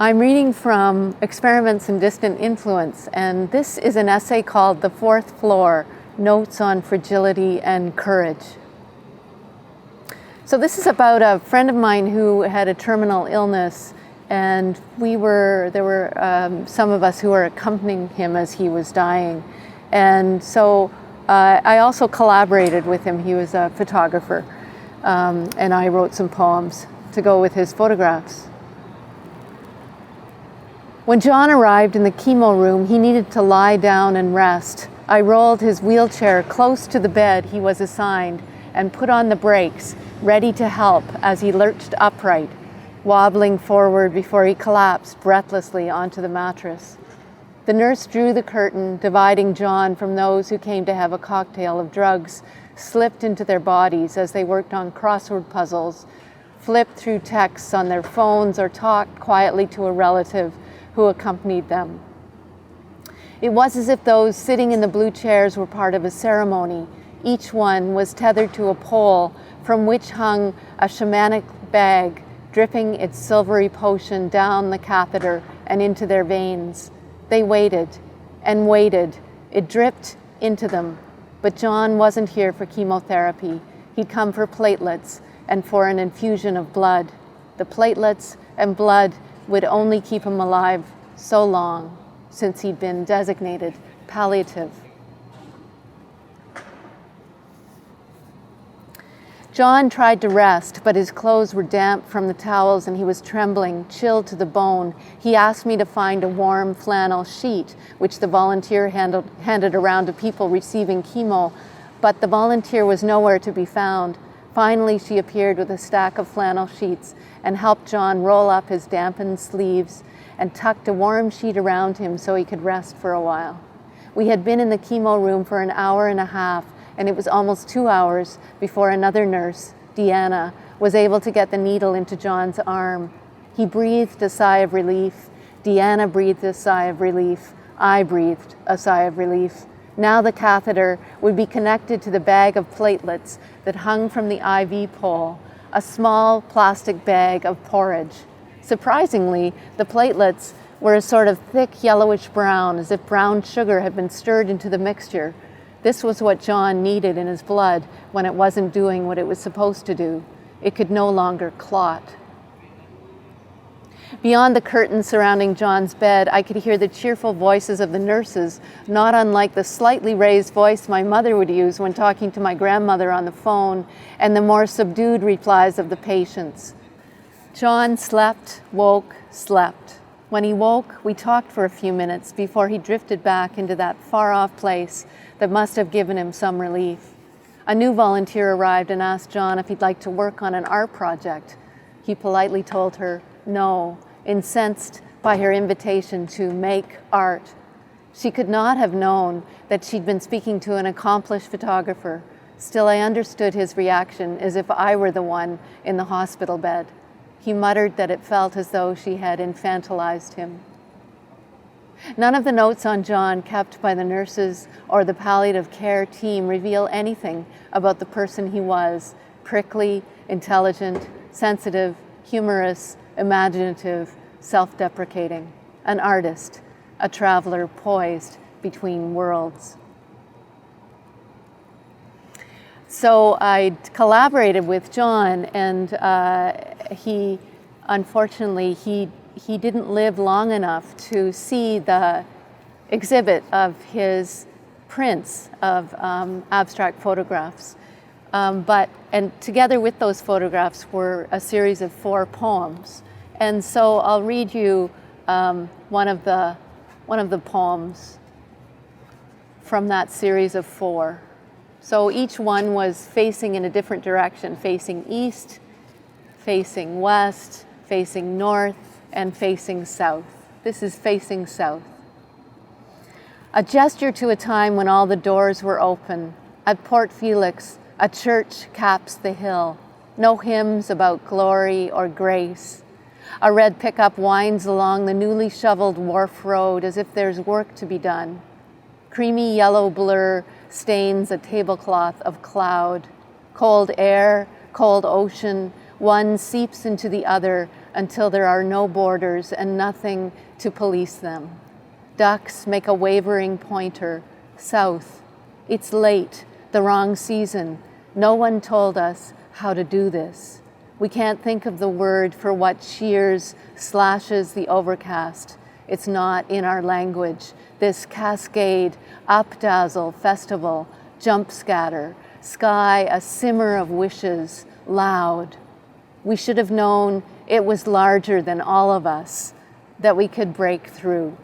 I'm reading from Experiments in Distant Influence, and this is an essay called The Fourth Floor, Notes on Fragility and Courage. So this is about a friend of mine who had a terminal illness, and there were some of us who were accompanying him as he was dying. And so I also collaborated with him. He was a photographer, and I wrote some poems to go with his photographs. When John arrived in the chemo room, he needed to lie down and rest. I rolled his wheelchair close to the bed he was assigned and put on the brakes, ready to help as he lurched upright, wobbling forward before he collapsed breathlessly onto the mattress. The nurse drew the curtain, dividing John from those who came to have a cocktail of drugs slipped into their bodies as they worked on crossword puzzles, flipped through texts on their phones, or talked quietly to a relative who accompanied them. It was as if those sitting in the blue chairs were part of a ceremony. Each one was tethered to a pole from which hung a shamanic bag, dripping its silvery potion down the catheter and into their veins. They waited and waited. It dripped into them. But John wasn't here for chemotherapy. He'd come for platelets and for an infusion of blood. The platelets and blood would only keep him alive so long, since he'd been designated palliative. John tried to rest, but his clothes were damp from the towels and he was trembling, chilled to the bone. He asked me to find a warm flannel sheet, which the volunteer handed around to people receiving chemo, but the volunteer was nowhere to be found. Finally, she appeared with a stack of flannel sheets and helped John roll up his dampened sleeves and tucked a warm sheet around him so he could rest for a while. We had been in the chemo room for an hour and a half, and it was almost 2 hours before another nurse, Deanna, was able to get the needle into John's arm. He breathed a sigh of relief. Deanna breathed a sigh of relief. I breathed a sigh of relief. Now the catheter would be connected to the bag of platelets that hung from the IV pole, a small plastic bag of porridge. Surprisingly, the platelets were a sort of thick yellowish brown, as if brown sugar had been stirred into the mixture. This was what John needed in his blood when it wasn't doing what it was supposed to do. It could no longer clot. Beyond the curtains surrounding John's bed, I could hear the cheerful voices of the nurses, not unlike the slightly raised voice my mother would use when talking to my grandmother on the phone, and the more subdued replies of the patients. John slept, woke, slept. When he woke, we talked for a few minutes before he drifted back into that far-off place that must have given him some relief. A new volunteer arrived and asked John if he'd like to work on an art project. He politely told her no, incensed by her invitation to make art. She could not have known that she'd been speaking to an accomplished photographer. Still, I understood his reaction as if I were the one in the hospital bed. He muttered that it felt as though she had infantilized him. None of the notes on John kept by the nurses or the palliative care team reveal anything about the person he was: prickly, intelligent, sensitive, humorous, imaginative, self-deprecating, an artist, a traveler poised between worlds. So I collaborated with John, and he didn't live long enough to see the exhibit of his prints of abstract photographs. And together with those photographs were a series of 4 poems. And so I'll read you one of the poems from that series of 4. So each one was facing in a different direction, facing east, facing west, facing north, and facing south. This is facing south. A gesture to a time when all the doors were open. At Port Felix, a church caps the hill. No hymns about glory or grace. A red pickup winds along the newly shoveled wharf road as if there's work to be done. Creamy yellow blur stains a tablecloth of cloud. Cold air, cold ocean, one seeps into the other, until there are no borders and nothing to police them. Ducks make a wavering pointer, south. It's late, the wrong season. No one told us how to do this. We can't think of the word for what shears, slashes the overcast. It's not in our language. This cascade, updazzle, festival, jump scatter, sky a simmer of wishes, loud. We should have known it was larger than all of us, that we could break through.